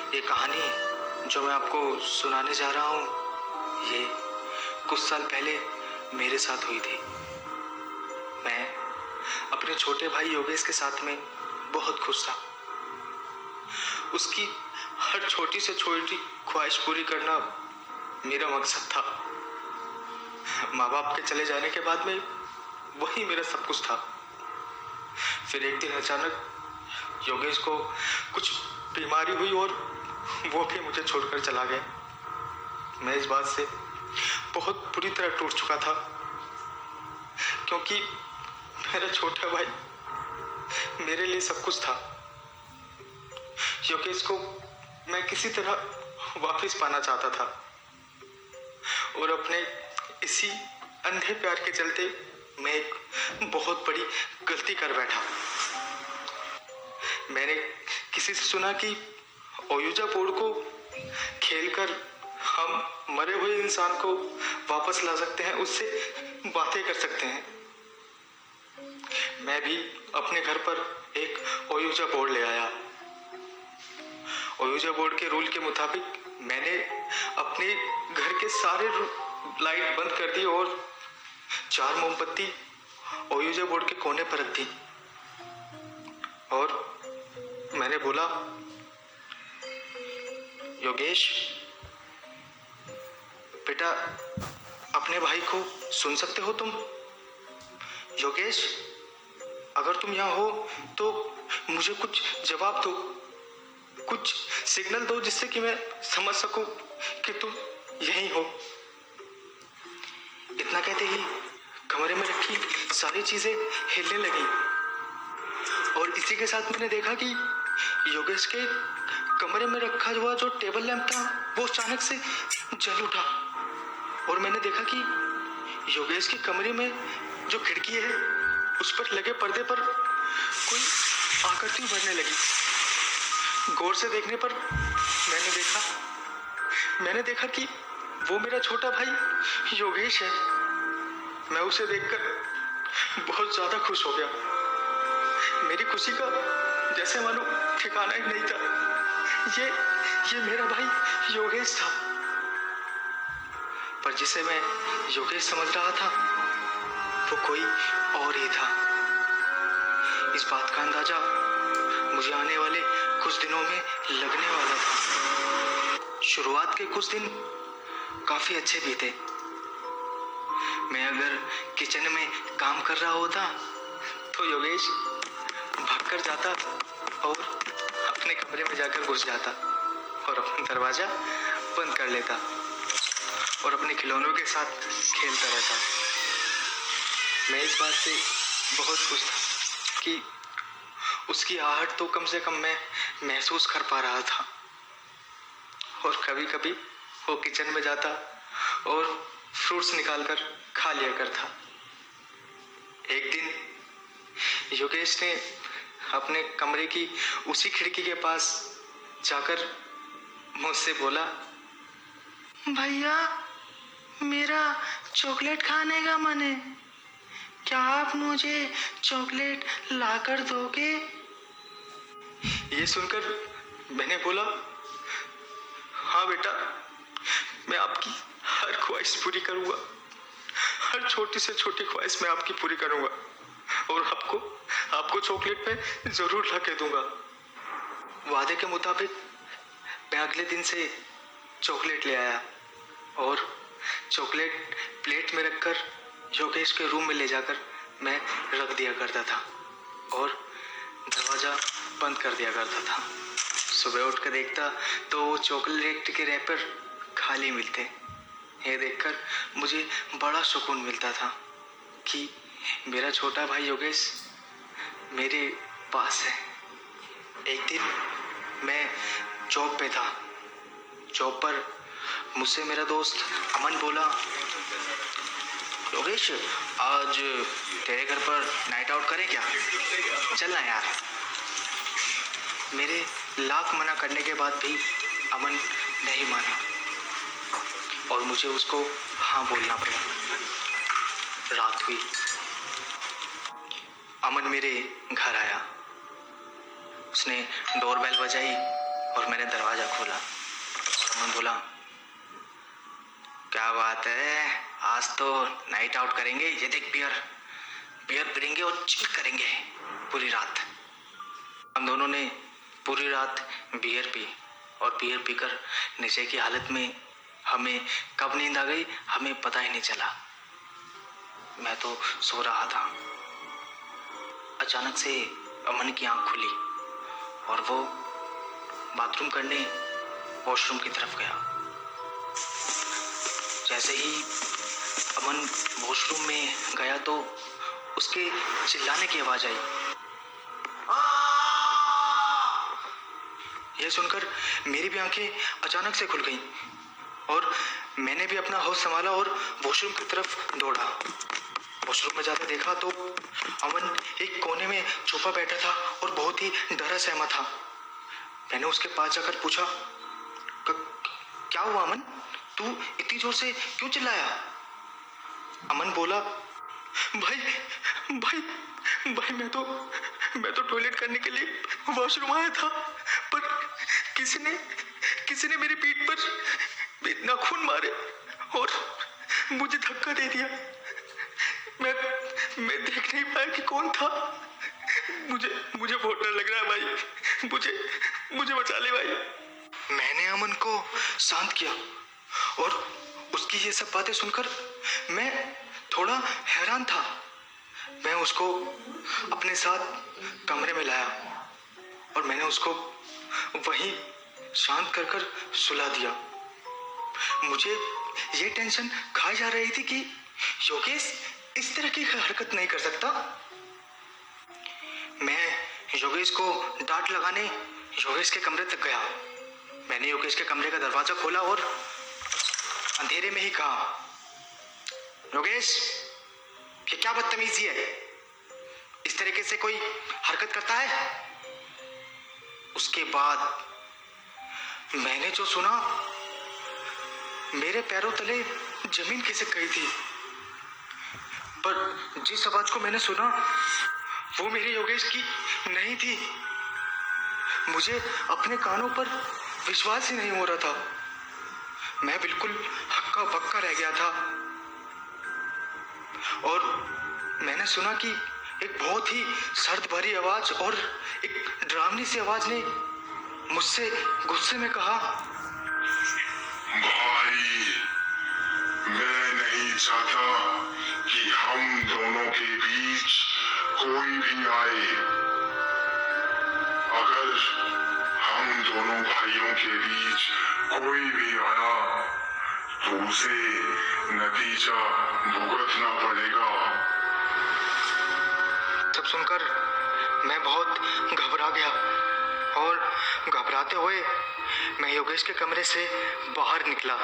ये कहानी जो मैं आपको सुनाने जा रहा हूँ, ये कुछ साल पहले मेरे साथ हुई थी। मैं अपने छोटे भाई योगेश के साथ में बहुत खुश था। उसकी हर छोटी से छोटी ख्वाहिश पूरी करना मेरा मकसद था। माँ बाप के चले जाने के बाद में वही मेरा सब कुछ था। फिर एक दिन अचानक योगेश को कुछ बीमारी हुई और वो भी मुझे छोड़कर चला गया। मैं इस बात से बहुत बुरी तरह टूट चुका था, क्योंकि मेरा छोटा भाई मेरे लिए सब कुछ था। योगेश को मैं किसी तरह वापस पाना चाहता था और अपने इसी अंधे प्यार के चलते मैं एक बहुत बड़ी गलती कर बैठा। मैंने किसी से सुना कि ओयुजा बोर्ड को खेलकर हम मरे हुए इंसान को वापस ला सकते हैं, उससे बातें कर सकते हैं। मैं भी अपने घर पर एक ओयुजा बोर्ड ले आया। ओयुजा बोर्ड के रूल के मुताबिक मैंने अपने घर के सारे लाइट बंद कर दी और 4 मोमबत्ती ओयुजा बोर्ड के कोने पर रख दी और मैंने बोला, योगेश बेटा, अपने भाई को सुन सकते हो तुम? योगेश, अगर तुम यहाँ हो तो मुझे कुछ जवाब दो, कुछ सिग्नल दो जिससे कि मैं समझ सकूं कि तुम यहीं हो। इतना कहते ही कमरे में रखी सारी चीजें हिलने लगी और इसी के साथ मैंने देखा कि योगेश के कमरे में रखा हुआ जो टेबल लैंप था वो अचानक से जल उठा और मैंने देखा कि योगेश के कमरे में जो खिड़की है उस पर लगे पर्दे पर कोई आकृति उभरने लगी। गौर से देखने पर मैंने देखा कि वो मेरा छोटा भाई योगेश है। मैं उसे देखकर बहुत ज्यादा खुश हो गया। मेरी खुशी का जैसे मानो ठिकाना ही नहीं था। ये मेरा भाई योगेश था, पर जिसे मैं योगेश समझ रहा था वो कोई और ही था। इस बात का अंदाजा मुझे आने वाले कुछ दिनों में लगने वाला था। शुरुआत के कुछ दिन काफी अच्छे बीते। मैं अगर किचन में काम कर रहा होता तो योगेश भागकर जाता और अपने कमरे में जाकर घुस जाता और अपना दरवाजा बंद कर लेता और अपने खिलौनों के साथ खेलता रहता। मैं इस बात से बहुत खुश था कि उसकी आहट तो कम से कम मैं महसूस कर पा रहा था। और कभी कभी वो किचन में जाता और फ्रूट्स निकालकर खा लिया करता। एक दिन योगेश ने अपने कमरे की उसी खिड़की के पास जाकर मुझसे बोला, भैया, मेरा चॉकलेट खाने का मन है, क्या आप मुझे चॉकलेट लाकर दोगे? ये सुनकर मैंने बोला, हाँ बेटा, मैं आपकी हर ख्वाहिश पूरी करूंगा। हर छोटी से छोटी ख्वाहिश मैं आपकी पूरी करूंगा और आपको चॉकलेट में जरूर ला के दूंगा। वादे के मुताबिक मैं अगले दिन से चॉकलेट ले आया और चॉकलेट प्लेट में रखकर योगेश के रूम में ले जाकर मैं रख दिया करता था और दरवाजा बंद कर दिया करता था। सुबह उठकर देखता तो वो चॉकलेट के रैपर खाली मिलते। ये देखकर मुझे बड़ा सुकून मिलता था कि मेरा छोटा भाई योगेश मेरे पास है। एक दिन मैं जॉब पे था। जॉब पर मुझसे मेरा दोस्त अमन बोला, योगेश, आज तेरे घर पर नाइट आउट करें क्या? चलना यार। मेरे लाख मना करने के बाद भी अमन नहीं माना और मुझे उसको हाँ बोलना पड़ा। रात हुई। अमन मेरे घर आया। उसने डोरबेल बजाई और मैंने दरवाज़ा खोला और अमन बोला, क्या बात है, आज तो नाइट आउट करेंगे, ये देख बियर पीएंगे और चिल करेंगे पूरी रात। हम दोनों ने पूरी रात बियर पी और बियर पीकर नशे की हालत में हमें कब नींद आ गई हमें पता ही नहीं चला। मैं तो सो रहा था। अचानक से अमन की आंख खुली और वो बाथरूम करने वॉशरूम की तरफ गया। जैसे ही अमन वॉशरूम में गया तो उसके चिल्लाने की आवाज आई। यह सुनकर मेरी भी आंखें अचानक से खुल गईं और मैंने भी अपना होश संभाला और वॉशरूम की तरफ दौड़ा। वॉशरूम में जाकर देखा तो अमन एक कोने में छुपा बैठा था और बहुत ही डरा सहमा था। मैंने उसके पास जाकर पूछा, क्या हुआ अमन, तू इतनी जोर से क्यों चिल्लाया? अमन बोला, भाई मैं तो टॉयलेट करने के लिए वॉशरूम आया था, पर किसी ने मेरी पीठ पर नाखून मारे और मुझे धक्का दे दिया। मैं देख नहीं पाया कि कौन था। मुझे बहुत डर लग रहा है भाई, मुझे बचा ले भाई। मैंने अमन को शांत किया और उसकी ये सब बातें सुनकर मैं थोड़ा हैरान था। मैं उसको अपने साथ कमरे में लाया और मैंने उसको वहीं शांत कर सुला दिया। मुझे ये टेंशन खाई जा रही थी कि योगेश इस तरह की हरकत नहीं कर सकता। मैं योगेश को डांट लगाने योगेश के कमरे तक गया। मैंने योगेश के कमरे का दरवाजा खोला और अंधेरे में ही कहा, योगेश, ये क्या बदतमीजी है, इस तरीके से कोई हरकत करता है? उसके बाद मैंने जो सुना, मेरे पैरों तले जमीन खिसक गई थी। पर जिस आवाज को मैंने सुना वो मेरे योगेश की नहीं थी। मुझे अपने कानों पर विश्वास ही नहीं हो रहा था। मैं बिल्कुल हक्का बक्का रह गया था और मैंने सुना कि एक बहुत ही सर्द भरी आवाज और एक डरावनी सी आवाज ने मुझसे गुस्से में कहा, भाई, मैं नहीं चाहता कि हम दोनों के बीच कोई भी आए। अगर हम दोनों भाइयों के बीच कोई भी आया तो उसे नतीजा भुगतना पड़ेगा। सब सुनकर मैं बहुत घबरा गया और घबराते हुए मैं योगेश के कमरे से बाहर निकला।